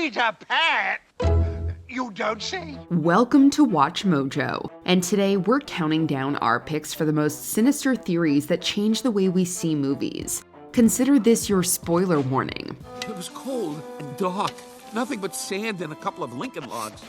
Peter Pan? You don't say? Welcome to Watch Mojo, and today we're counting down our picks for the most sinister theories that change the way we see movies. Consider this your spoiler warning. It was cold and dark. Nothing but sand and a couple of Lincoln logs.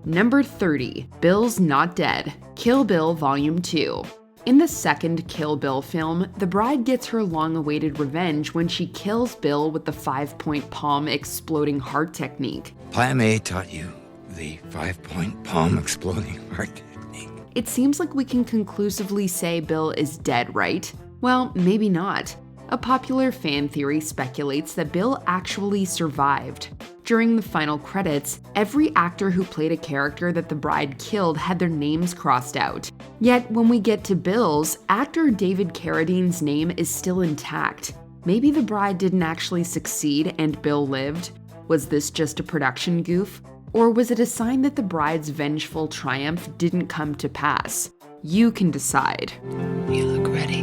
Number 30, Bill's Not Dead, Kill Bill Volume 2. In the second Kill Bill film, the bride gets her long-awaited revenge when she kills Bill with the 5-point palm exploding heart technique. Plan A taught you the 5-point palm exploding heart technique. It seems like we can conclusively say Bill is dead, right? Well, maybe not. A popular fan theory speculates that Bill actually survived. During the final credits, every actor who played a character that the bride killed had their names crossed out. Yet when we get to Bill's, actor David Carradine's name is still intact. Maybe the bride didn't actually succeed and Bill lived? Was this just a production goof? Or was it a sign that the bride's vengeful triumph didn't come to pass? You can decide. You look ready.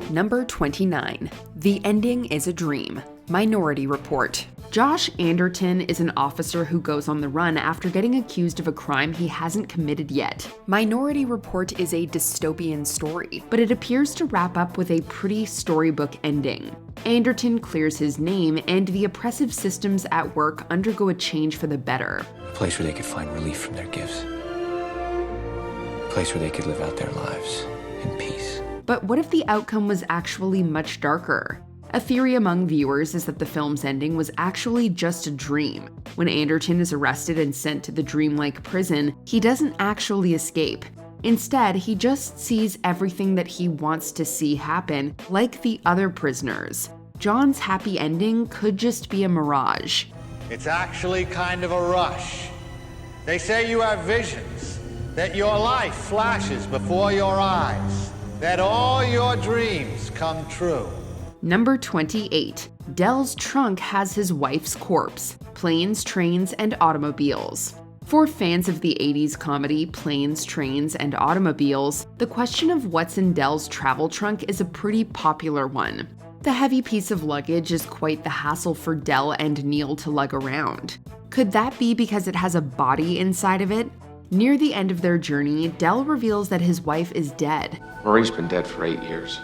Number 29. The Ending is a Dream. Minority Report. Josh Anderton is an officer who goes on the run after getting accused of a crime he hasn't committed yet. Minority Report is a dystopian story, but it appears to wrap up with a pretty storybook ending. Anderton clears his name, and the oppressive systems at work undergo a change for the better. A place where they could find relief from their gifts. A place where they could live out their lives in peace. But what if the outcome was actually much darker? A theory among viewers is that the film's ending was actually just a dream. When Anderton is arrested and sent to the dreamlike prison, he doesn't actually escape. Instead, he just sees everything that he wants to see happen, like the other prisoners. John's happy ending could just be a mirage. It's actually kind of a rush. They say you have visions, that your life flashes before your eyes, that all your dreams come true. Number 28. Del's trunk has his wife's corpse. Planes, Trains, and Automobiles. For fans of the 80s comedy Planes, Trains, and Automobiles, the question of what's in Del's travel trunk is a pretty popular one. The heavy piece of luggage is quite the hassle for Del and Neil to lug around. Could that be because it has a body inside of it? Near the end of their journey, Del reveals that his wife is dead. Marie's been dead for 8 years.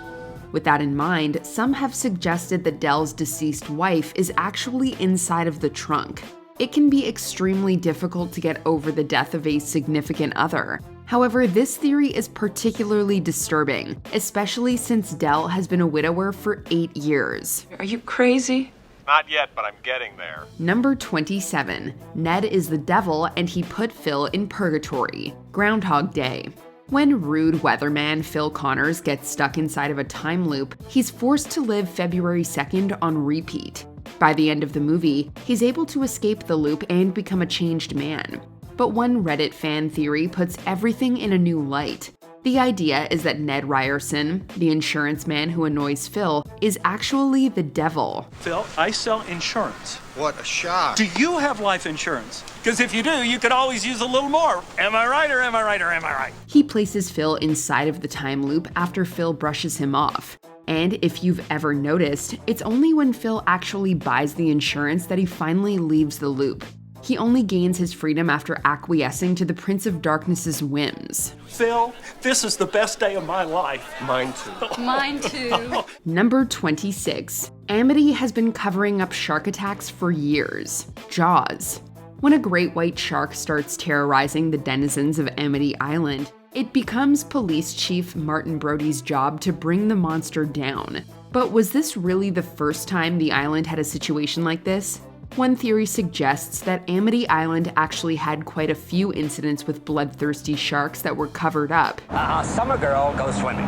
With that in mind, some have suggested that Del's deceased wife is actually inside of the trunk. It can be extremely difficult to get over the death of a significant other. However, this theory is particularly disturbing, especially since Del has been a widower for 8 years. Are you crazy? Not yet, but I'm getting there. Number 27. Ned is the devil and he put Phil in purgatory. Groundhog Day. When rude weatherman Phil Connors gets stuck inside of a time loop, he's forced to live February 2nd on repeat. By the end of the movie, he's able to escape the loop and become a changed man. But one Reddit fan theory puts everything in a new light. The idea is that Ned Ryerson, the insurance man who annoys Phil, is actually the devil. Phil, I sell insurance. What a shock. Do you have life insurance? Because if you do, you could always use a little more. Am I right or am I right or am I right? He places Phil inside of the time loop after Phil brushes him off. And if you've ever noticed, it's only when Phil actually buys the insurance that he finally leaves the loop. He only gains his freedom after acquiescing to the Prince of Darkness's whims. Phil, this is the best day of my life. Mine too. Mine too. Number 26. Amity has been covering up shark attacks for years. Jaws. When a great white shark starts terrorizing the denizens of Amity Island, it becomes Police Chief Martin Brody's job to bring the monster down. But was this really the first time the island had a situation like this? One theory suggests that Amity Island actually had quite a few incidents with bloodthirsty sharks that were covered up. A summer girl goes swimming,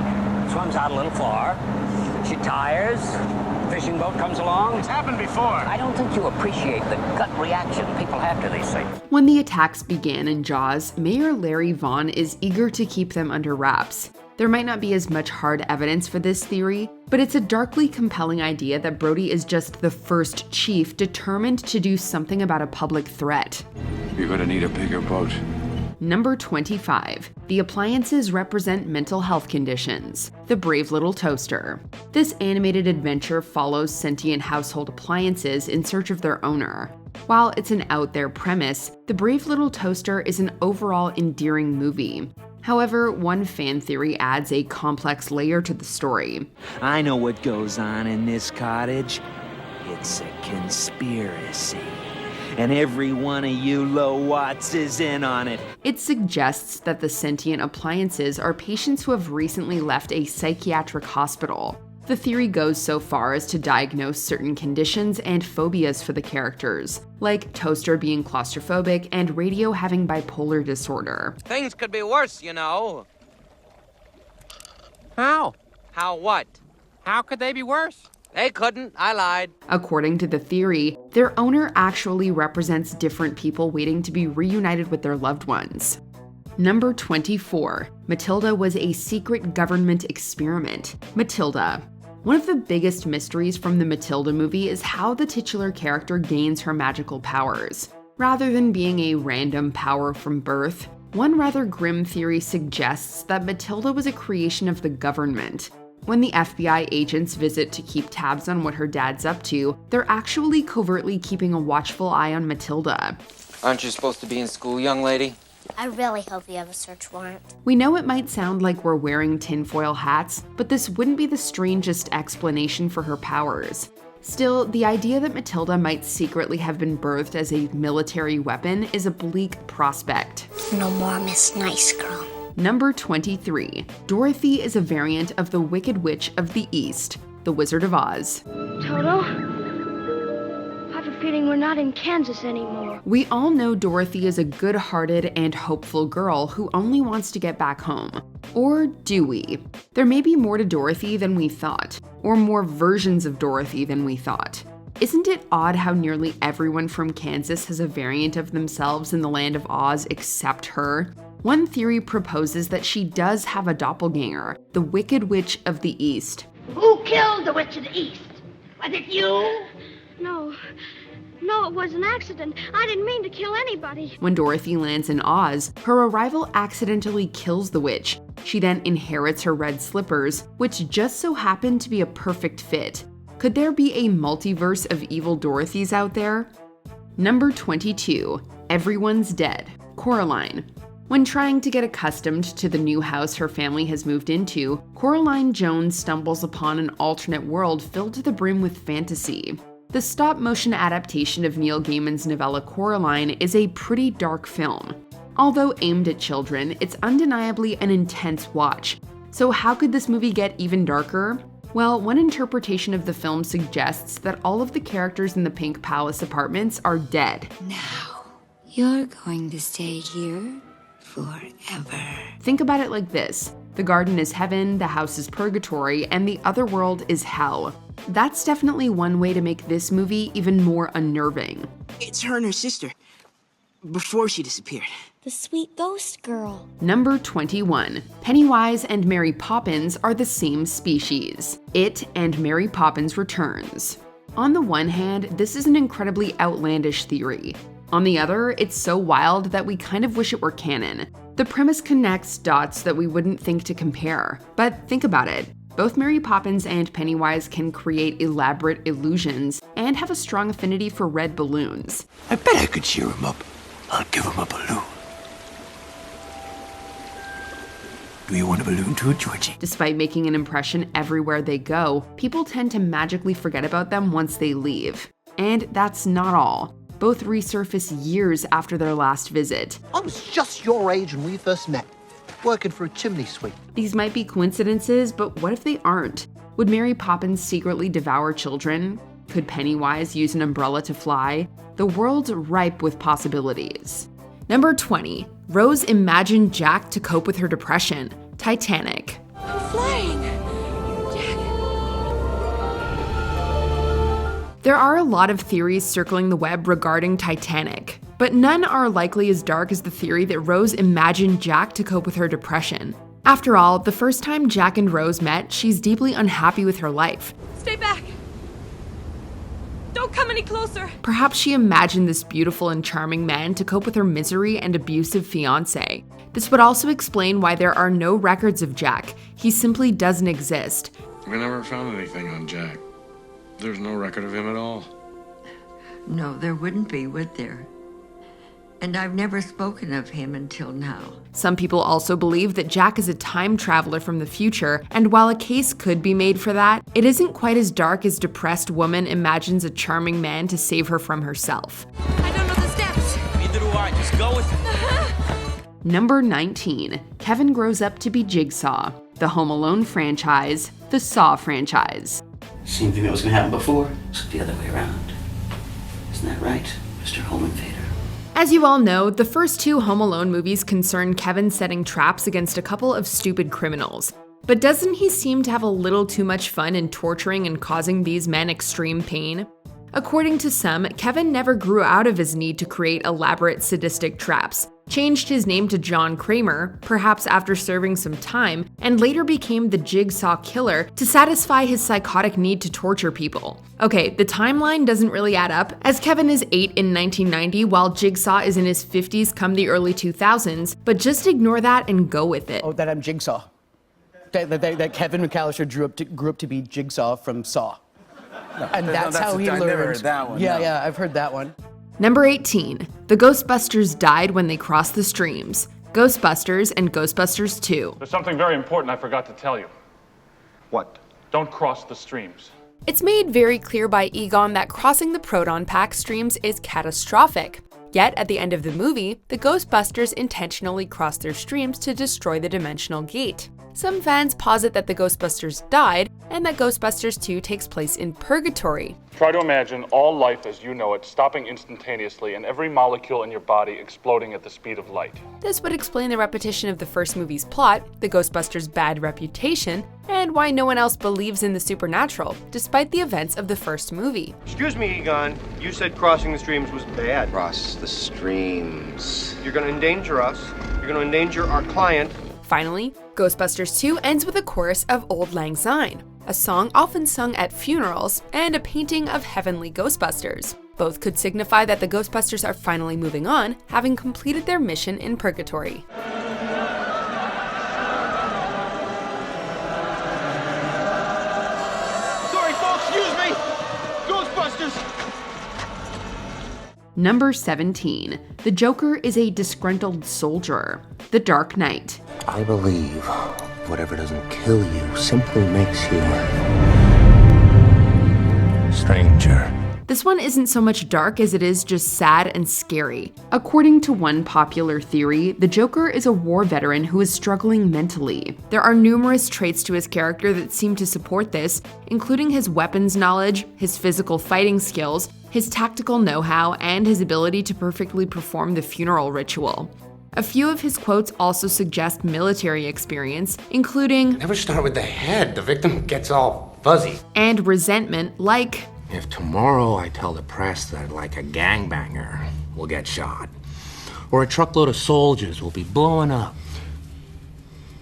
swims out a little far, she tires, fishing boat comes along. It's happened before. I don't think you appreciate the gut reaction people have to these things. When the attacks began in Jaws, Mayor Larry Vaughn is eager to keep them under wraps. There might not be as much hard evidence for this theory, but it's a darkly compelling idea that Brody is just the first chief determined to do something about a public threat. You're gonna need a bigger boat. Number 25. The appliances represent mental health conditions. The Brave Little Toaster. This animated adventure follows sentient household appliances in search of their owner. While it's an out-there premise, The Brave Little Toaster is an overall endearing movie. However, one fan theory adds a complex layer to the story. I know what goes on in this cottage. It's a conspiracy. And every one of you low-watts is in on it. It suggests that the sentient appliances are patients who have recently left a psychiatric hospital. The theory goes so far as to diagnose certain conditions and phobias for the characters, like Toaster being claustrophobic and Radio having bipolar disorder. Things could be worse, you know. How? How what? How could they be worse? They couldn't. I lied. According to the theory, their owner actually represents different people waiting to be reunited with their loved ones. Number 24. Matilda was a secret government experiment. Matilda. One of the biggest mysteries from the Matilda movie is how the titular character gains her magical powers. Rather than being a random power from birth, one rather grim theory suggests that Matilda was a creation of the government. When the FBI agents visit to keep tabs on what her dad's up to, they're actually covertly keeping a watchful eye on Matilda. Aren't you supposed to be in school, young lady? I really hope you have a search warrant. We know it might sound like we're wearing tinfoil hats, but this wouldn't be the strangest explanation for her powers. Still, the idea that Matilda might secretly have been birthed as a military weapon is a bleak prospect. No more Miss Nice Girl. Number 23. Dorothy is a variant of the Wicked Witch of the East, the Wizard of Oz. Toto? I have a feeling we're not in Kansas anymore. We all know Dorothy is a good-hearted and hopeful girl who only wants to get back home. Or do we? There may be more to Dorothy than we thought, or more versions of Dorothy than we thought. Isn't it odd how nearly everyone from Kansas has a variant of themselves in the land of Oz except her? One theory proposes that she does have a doppelganger, the Wicked Witch of the East. Who killed the Witch of the East? Was it you? No, it was an accident. I didn't mean to kill anybody. When Dorothy lands in Oz, her arrival accidentally kills the witch. She then inherits her red slippers, which just so happen to be a perfect fit. Could there be a multiverse of evil Dorothys out there? Number 22. Everyone's Dead. Coraline. When trying to get accustomed to the new house her family has moved into, Coraline Jones stumbles upon an alternate world filled to the brim with fantasy. The stop-motion adaptation of Neil Gaiman's novella Coraline is a pretty dark film. Although aimed at children, it's undeniably an intense watch. So how could this movie get even darker? Well, one interpretation of the film suggests that all of the characters in the Pink Palace apartments are dead. Now, you're going to stay here forever. Think about it like this. The garden is heaven, the house is purgatory, and the other world is hell. That's definitely one way to make this movie even more unnerving. It's her and her sister, before she disappeared. The sweet ghost girl. Number 21. Pennywise and Mary Poppins are the same species. It and Mary Poppins Returns. On the one hand, this is an incredibly outlandish theory. On the other, it's so wild that we kind of wish it were canon. The premise connects dots that we wouldn't think to compare. But think about it. Both Mary Poppins and Pennywise can create elaborate illusions and have a strong affinity for red balloons. I bet I could cheer him up. I'll give him a balloon. Do you want a balloon too, Georgie? Despite making an impression everywhere they go, people tend to magically forget about them once they leave. And that's not all. Both resurface years after their last visit. I was just your age when we first met, working for a chimney sweep. These might be coincidences, but what if they aren't? Would Mary Poppins secretly devour children? Could Pennywise use an umbrella to fly? The world's ripe with possibilities. Number 20. Rose imagined Jack to cope with her depression. Titanic. Flying! There are a lot of theories circling the web regarding Titanic, but none are likely as dark as the theory that Rose imagined Jack to cope with her depression. After all, the first time Jack and Rose met, she's deeply unhappy with her life. Stay back! Don't come any closer. Perhaps she imagined this beautiful and charming man to cope with her misery and abusive fiancé. This would also explain why there are no records of Jack. He simply doesn't exist. We never found anything on Jack. There's no record of him at all. No, there wouldn't be, would there? And I've never spoken of him until now. Some people also believe that Jack is a time traveler from the future, and while a case could be made for that, it isn't quite as dark as depressed woman imagines a charming man to save her from herself. I don't know the steps. Neither do I. Just go with it. Number 19. Kevin grows up to be Jigsaw. The Home Alone franchise, the Saw franchise. Same thing that was going to happen before, so the other way around. Isn't that right, Mr. Home Invader? As you all know, the first two Home Alone movies concern Kevin setting traps against a couple of stupid criminals. But doesn't he seem to have a little too much fun in torturing and causing these men extreme pain? According to some, Kevin never grew out of his need to create elaborate sadistic traps, changed his name to John Kramer, perhaps after serving some time, and later became the Jigsaw Killer to satisfy his psychotic need to torture people. Okay, the timeline doesn't really add up, as Kevin is 8 in 1990 while Jigsaw is in his 50s come the early 2000s, but just ignore that and go with it. Oh, that I'm Jigsaw. That Kevin McAllister grew up to be Jigsaw from Saw. No, and that's how he learned. I never heard that one. Yeah, no. yeah, I've heard that one. Number 18. The Ghostbusters died when they crossed the streams. Ghostbusters and Ghostbusters 2. There's something very important I forgot to tell you. What? Don't cross the streams. It's made very clear by Egon that crossing the proton pack streams is catastrophic. Yet, at the end of the movie, the Ghostbusters intentionally cross their streams to destroy the dimensional gate. Some fans posit that the Ghostbusters died, and that Ghostbusters 2 takes place in purgatory. Try to imagine all life as you know it stopping instantaneously and every molecule in your body exploding at the speed of light. This would explain the repetition of the first movie's plot, the Ghostbusters' bad reputation, and why no one else believes in the supernatural, despite the events of the first movie. Excuse me, Egon. You said crossing the streams was bad. Cross the streams. You're going to endanger us. You're going to endanger our client. Finally, Ghostbusters 2 ends with a chorus of Auld Lang Syne, a song often sung at funerals, and a painting of heavenly Ghostbusters. Both could signify that the Ghostbusters are finally moving on, having completed their mission in purgatory. Sorry, folks, excuse me! Ghostbusters! Number 17. The Joker is a disgruntled soldier. The Dark Knight. I believe whatever doesn't kill you simply makes you stranger. This one isn't so much dark as it is just sad and scary. According to one popular theory, the Joker is a war veteran who is struggling mentally. There are numerous traits to his character that seem to support this, including his weapons knowledge, his physical fighting skills, his tactical know-how, and his ability to perfectly perform the funeral ritual. A few of his quotes also suggest military experience, including, "Never start with the head, the victim gets all fuzzy." And resentment, like, "If tomorrow I tell the press that like a gangbanger will get shot, or a truckload of soldiers will be blowing up,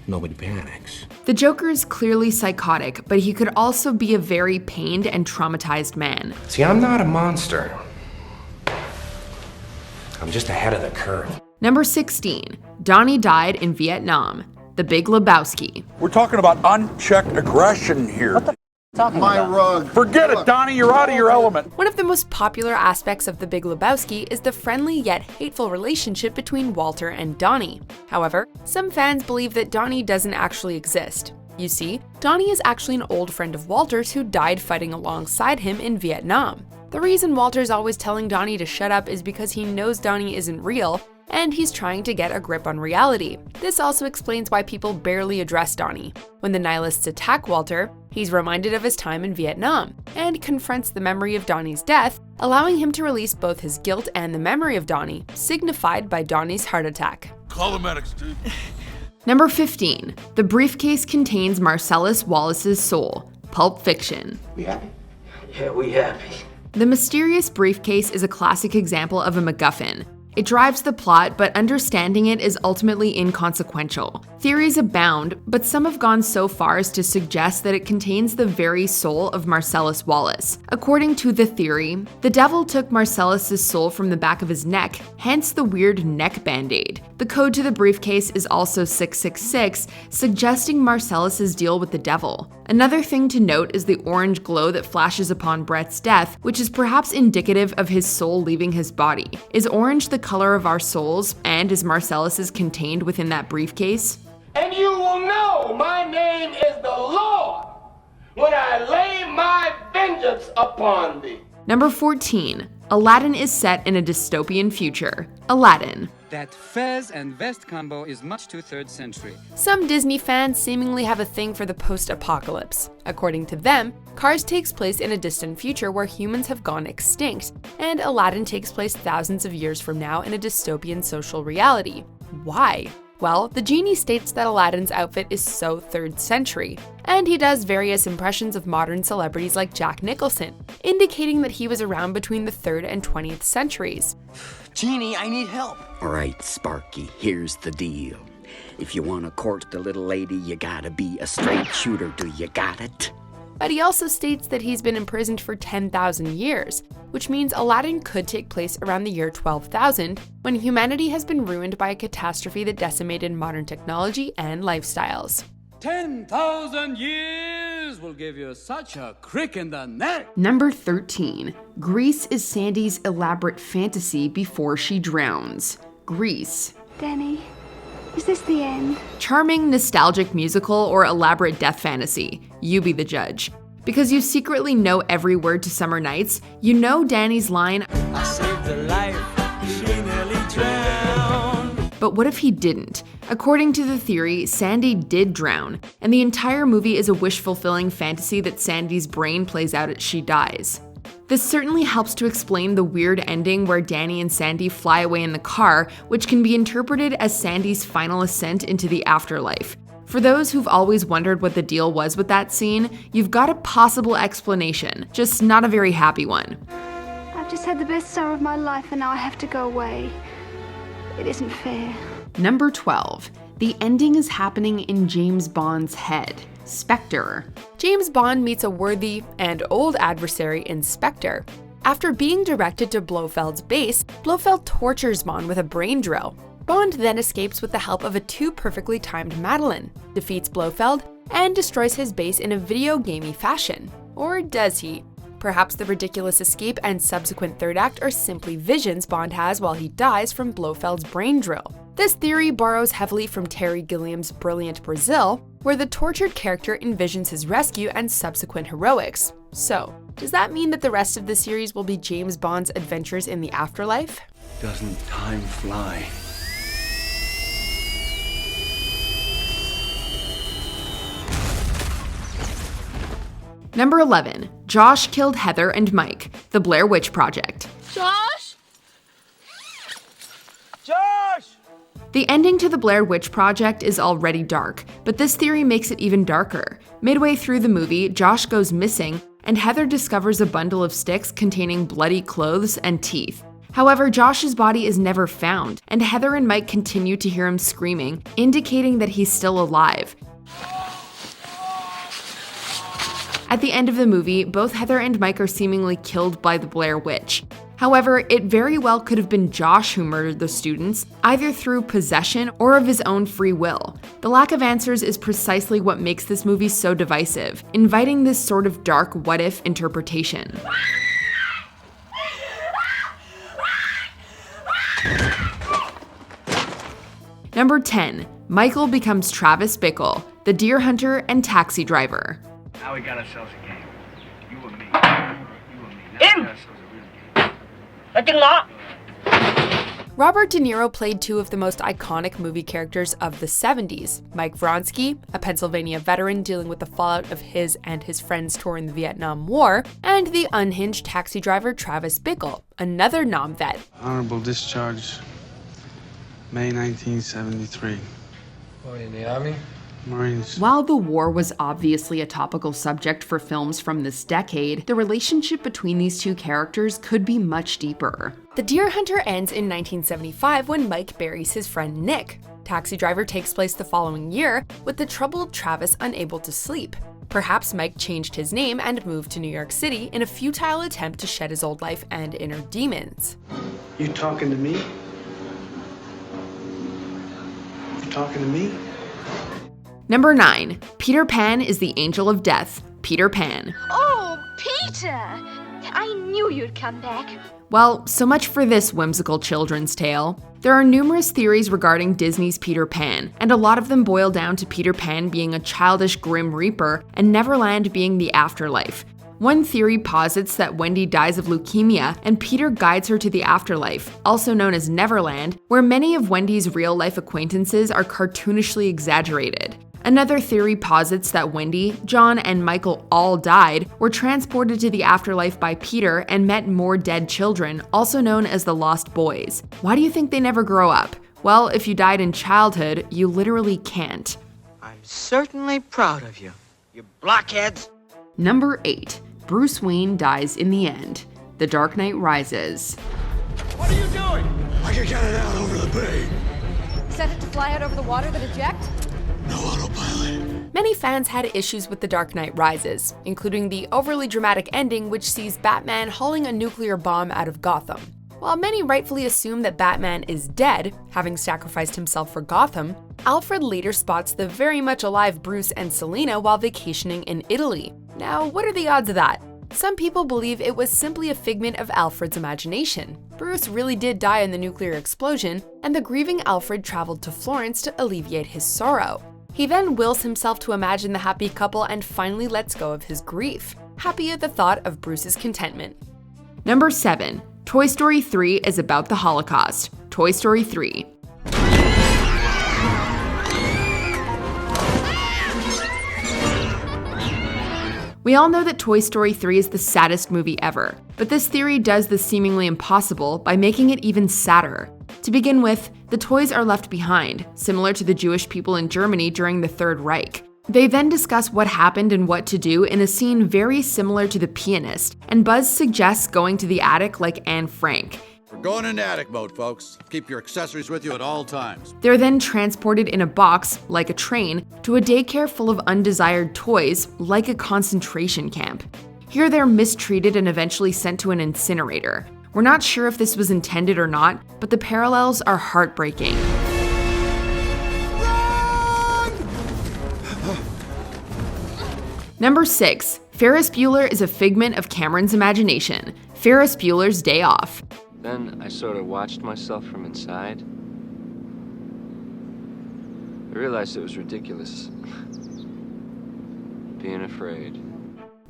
nobody panics." The Joker is clearly psychotic, but he could also be a very pained and traumatized man. See, I'm not a monster. I'm just ahead of the curve. Number 16. Donnie died in Vietnam. The Big Lebowski. We're talking about unchecked aggression here. My rug. Forget it, Donnie, you're out of your element. One of the most popular aspects of The Big Lebowski is the friendly yet hateful relationship between Walter and Donnie. However, some fans believe that Donnie doesn't actually exist. You see, Donnie is actually an old friend of Walter's who died fighting alongside him in Vietnam. The reason Walter's always telling Donnie to shut up is because he knows Donnie isn't real, and he's trying to get a grip on reality. This also explains why people barely address Donnie. When the nihilists attack Walter, he's reminded of his time in Vietnam, and confronts the memory of Donnie's death, allowing him to release both his guilt and the memory of Donnie, signified by Donnie's heart attack. Call the medics, dude. Number 15. The briefcase contains Marcus Wallaces Soul. Pulp Fiction. We happy? Yeah, we happy. The mysterious briefcase is a classic example of a MacGuffin. It drives the plot, but understanding it is ultimately inconsequential. Theories abound, but some have gone so far as to suggest that it contains the very soul of Marcellus Wallace. According to the theory, the devil took Marcellus's soul from the back of his neck, hence the weird neck band-aid. The code to the briefcase is also 666, suggesting Marcellus's deal with the devil. Another thing to note is the orange glow that flashes upon Brett's death, which is perhaps indicative of his soul leaving his body. Is orange the color of our souls, and is Marcellus's contained within that briefcase? And you will know my name is the Lord when I lay my vengeance upon thee. Number 14. Aladdin is set in a dystopian future. Aladdin. That fez and vest combo is much too 3rd century. Some Disney fans seemingly have a thing for the post-apocalypse. According to them, Cars takes place in a distant future where humans have gone extinct, and Aladdin takes place thousands of years from now in a dystopian social reality. Why? Well, the genie states that Aladdin's outfit is so 3rd century, and he does various impressions of modern celebrities like Jack Nicholson, indicating that he was around between the 3rd and 20th centuries. Genie, I need help. All right, Sparky, here's the deal. If you want to court the little lady, you gotta be a straight shooter. Do you got it? But he also states that he's been imprisoned for 10,000 years, which means Aladdin could take place around the year 12,000, when humanity has been ruined by a catastrophe that decimated modern technology and lifestyles. 10,000 years will give you such a crick in the neck. Number 13. Grease is Sandy's elaborate fantasy before she drowns. Grease. Danny, is this the end? Charming, nostalgic musical or elaborate death fantasy? You be the judge. Because you secretly know every word to Summer Nights, you know Danny's line, I saved her life, she nearly drowned. But what if he didn't? According to the theory, Sandy did drown, and the entire movie is a wish-fulfilling fantasy that Sandy's brain plays out as she dies. This certainly helps to explain the weird ending where Danny and Sandy fly away in the car, which can be interpreted as Sandy's final ascent into the afterlife. For those who've always wondered what the deal was with that scene, you've got a possible explanation, just not a very happy one. I've just had the best summer of my life and now I have to go away. It isn't fair. Number 12. The ending is happening in James Bond's head. Spectre. James Bond meets a worthy and old adversary in Spectre. After being directed to Blofeld's base, Blofeld tortures Bond with a brain drill. Bond then escapes with the help of a too perfectly timed Madeline, defeats Blofeld, and destroys his base in a video gamey fashion. Or does he? Perhaps the ridiculous escape and subsequent third act are simply visions Bond has while he dies from Blofeld's brain drill. This theory borrows heavily from Terry Gilliam's brilliant Brazil, where the tortured character envisions his rescue and subsequent heroics. So, does that mean that the rest of the series will be James Bond's adventures in the afterlife? Doesn't time fly? Number 11. Josh killed Heather and Mike, The Blair Witch Project. Josh? Josh! The ending to The Blair Witch Project is already dark, but this theory makes it even darker. Midway through the movie, Josh goes missing, and Heather discovers a bundle of sticks containing bloody clothes and teeth. However, Josh's body is never found, and Heather and Mike continue to hear him screaming, indicating that he's still alive. At the end of the movie, both Heather and Mike are seemingly killed by the Blair Witch. However, it very well could have been Josh who murdered the students, either through possession or of his own free will. The lack of answers is precisely what makes this movie so divisive, inviting this sort of dark what-if interpretation. Number 10. Michael becomes Travis Bickle, the deer hunter and taxi driver. Now we got ourselves a game. You and me. You and me. Now we got ourselves a real game. Robert De Niro played two of the most iconic movie characters of the 70s, Mike Vronsky, a Pennsylvania veteran dealing with the fallout of his and his friends' tour in the Vietnam War, and the unhinged taxi driver Travis Bickle, another non-vet. Honorable discharge, May 1973. Oh, in the Army? Marines. While the war was obviously a topical subject for films from this decade, the relationship between these two characters could be much deeper. The Deer Hunter ends in 1975 when Mike buries his friend Nick. Taxi Driver takes place the following year, with the troubled Travis unable to sleep. Perhaps Mike changed his name and moved to New York City in a futile attempt to shed his old life and inner demons. You talking to me? You talking to me? Number 9. Peter Pan is the angel of death. Peter Pan. Oh, Peter! I knew you'd come back. Well, so much for this whimsical children's tale. There are numerous theories regarding Disney's Peter Pan, and a lot of them boil down to Peter Pan being a childish Grim Reaper and Neverland being the afterlife. One theory posits that Wendy dies of leukemia and Peter guides her to the afterlife, also known as Neverland, where many of Wendy's real-life acquaintances are cartoonishly exaggerated. Another theory posits that Wendy, John, and Michael all died, were transported to the afterlife by Peter, and met more dead children, also known as the Lost Boys. Why do you think they never grow up? Well, if you died in childhood, you literally can't. I'm certainly proud of you, you blockheads. Number 8. Bruce Wayne dies in the end. The Dark Knight Rises. What are you doing? I can get it out over the bay. Set it to fly out over the water then eject? No autopilot. Many fans had issues with The Dark Knight Rises, including the overly dramatic ending which sees Batman hauling a nuclear bomb out of Gotham. While many rightfully assume that Batman is dead, having sacrificed himself for Gotham, Alfred later spots the very much alive Bruce and Selina while vacationing in Italy. Now, what are the odds of that? Some people believe it was simply a figment of Alfred's imagination. Bruce really did die in the nuclear explosion, and the grieving Alfred traveled to Florence to alleviate his sorrow. He then wills himself to imagine the happy couple and finally lets go of his grief, happy at the thought of Bruce's contentment. Number 7. Toy Story 3 is about the Holocaust. Toy Story 3. We all know that Toy Story 3 is the saddest movie ever, but this theory does the seemingly impossible by making it even sadder. To begin with, the toys are left behind, similar to the Jewish people in Germany during the Third Reich. They then discuss what happened and what to do in a scene very similar to The Pianist, and Buzz suggests going to the attic like Anne Frank. We're going into attic mode, folks. Keep your accessories with you at all times. They're then transported in a box, like a train, to a daycare full of undesired toys, like a concentration camp. Here they're mistreated and eventually sent to an incinerator. We're not sure if this was intended or not, but the parallels are heartbreaking. Number 6. Ferris Bueller is a figment of Cameron's imagination. Ferris Bueller's Day Off. Then I sort of watched myself from inside. I realized it was ridiculous. Being afraid.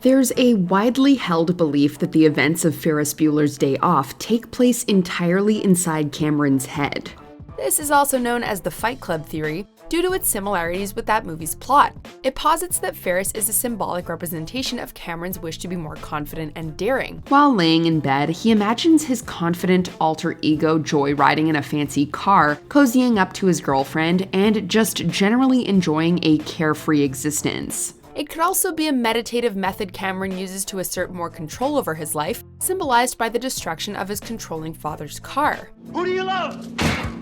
There's a widely held belief that the events of Ferris Bueller's Day Off take place entirely inside Cameron's head. This is also known as the Fight Club theory, due to its similarities with that movie's plot. It posits that Ferris is a symbolic representation of Cameron's wish to be more confident and daring. While laying in bed, he imagines his confident alter ego joyriding in a fancy car, cozying up to his girlfriend, and just generally enjoying a carefree existence. It could also be a meditative method Cameron uses to assert more control over his life, symbolized by the destruction of his controlling father's car. Who do you love?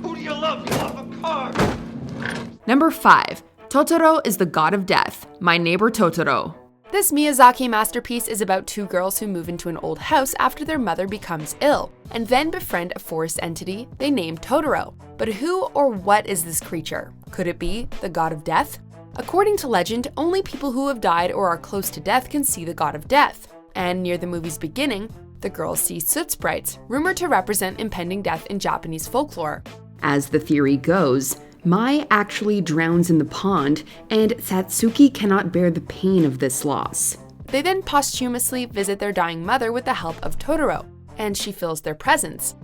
Who do you love? You love a car. Number 5. Totoro is the god of death. My Neighbor Totoro. This Miyazaki masterpiece is about two girls who move into an old house after their mother becomes ill, and then befriend a forest entity they name Totoro. But who or what is this creature? Could it be the god of death? According to legend, only people who have died or are close to death can see the god of death. And near the movie's beginning, the girls see soot sprites, rumored to represent impending death in Japanese folklore. As the theory goes, Mai actually drowns in the pond, and Satsuki cannot bear the pain of this loss. They then posthumously visit their dying mother with the help of Totoro, and she feels their presence.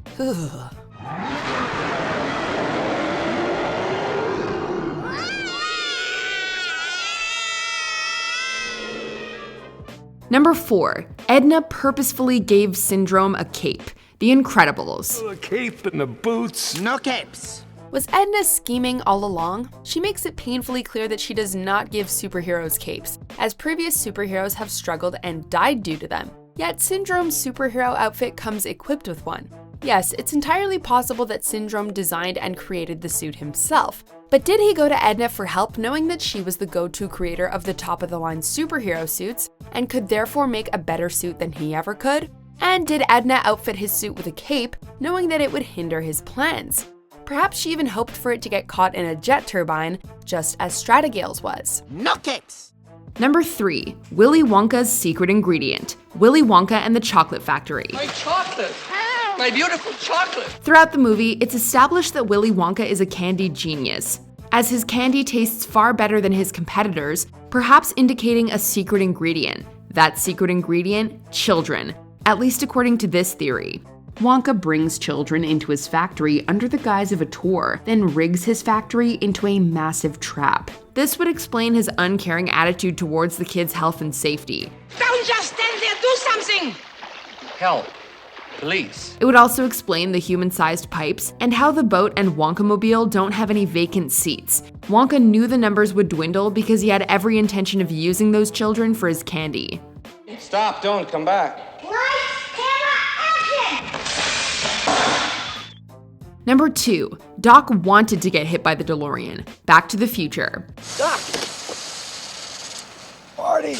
Number 4. Edna purposefully gave Syndrome a cape. The Incredibles. A cape and the boots. No capes. Was Edna scheming all along? She makes it painfully clear that she does not give superheroes capes, as previous superheroes have struggled and died due to them. Yet Syndrome's superhero outfit comes equipped with one. Yes, it's entirely possible that Syndrome designed and created the suit himself, but did he go to Edna for help knowing that she was the go-to creator of the top-of-the-line superhero suits and could therefore make a better suit than he ever could? And did Edna outfit his suit with a cape knowing that it would hinder his plans? Perhaps she even hoped for it to get caught in a jet turbine, just as Stratigale's was. No capes! Number 3. Willy Wonka's secret ingredient, Willy Wonka and the Chocolate Factory. My chocolate! My beautiful chocolate! Throughout the movie, it's established that Willy Wonka is a candy genius, as his candy tastes far better than his competitors, perhaps indicating a secret ingredient. That secret ingredient? Children, at least according to this theory. Wonka brings children into his factory under the guise of a tour, then rigs his factory into a massive trap. This would explain his uncaring attitude towards the kids' health and safety. Don't just stand there, do something! Help. Please. It would also explain the human-sized pipes and how the boat and Wonkamobile don't have any vacant seats. Wonka knew the numbers would dwindle because he had every intention of using those children for his candy. Stop, don't come back. Lights, camera, action! Number 2. Doc wanted to get hit by the DeLorean. Back to the Future. Doc! Marty,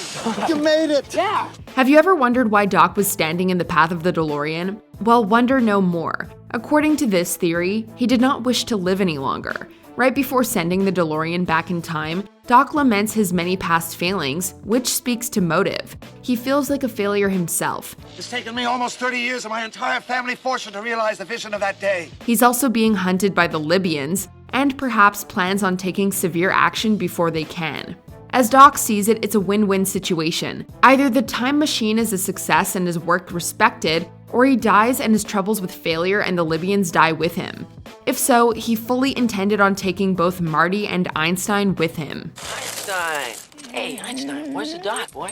you made it! Yeah! Have you ever wondered why Doc was standing in the path of the DeLorean? Well, wonder no more. According to this theory, he did not wish to live any longer. Right before sending the DeLorean back in time, Doc laments his many past failings, which speaks to motive. He feels like a failure himself. It's taken me almost 30 years of my entire family fortune to realize the vision of that day. He's also being hunted by the Libyans, and perhaps plans on taking severe action before they can. As Doc sees it, it's a win-win situation. Either the time machine is a success and his work respected, or he dies and his troubles with failure and the Libyans die with him. If so, he fully intended on taking both Marty and Einstein with him. Einstein! Hey, Einstein, where's the doc, boy?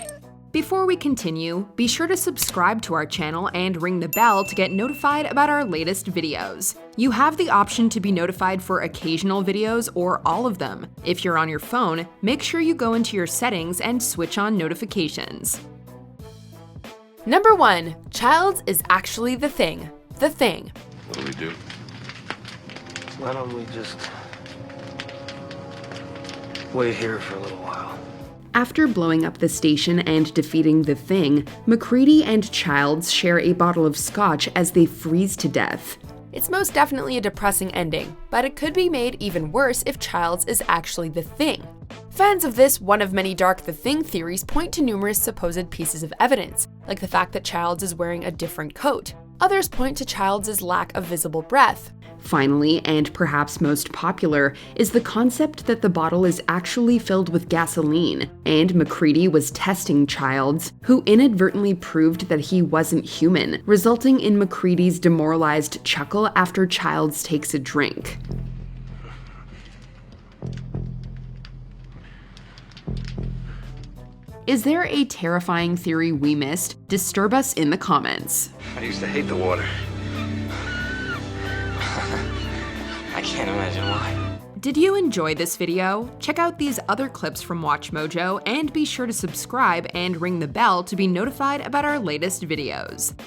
Before we continue, be sure to subscribe to our channel and ring the bell to get notified about our latest videos. You have the option to be notified for occasional videos or all of them. If you're on your phone, make sure you go into your settings and switch on notifications. Number 1. Childs is actually the thing. The Thing. What do we do? Why don't we just wait here for a little while? After blowing up the station and defeating the Thing, MacReady and Childs share a bottle of scotch as they freeze to death. It's most definitely a depressing ending, but it could be made even worse if Childs is actually the Thing. Fans of this one of many Dark the Thing theories point to numerous supposed pieces of evidence, like the fact that Childs is wearing a different coat. Others point to Childs' lack of visible breath. Finally, and perhaps most popular, is the concept that the bottle is actually filled with gasoline, and MacReady was testing Childs, who inadvertently proved that he wasn't human, resulting in MacReady's demoralized chuckle after Childs takes a drink. Is there a terrifying theory we missed? Disturb us in the comments. I used to hate the water. I can't imagine why. Did you enjoy this video? Check out these other clips from WatchMojo and be sure to subscribe and ring the bell to be notified about our latest videos.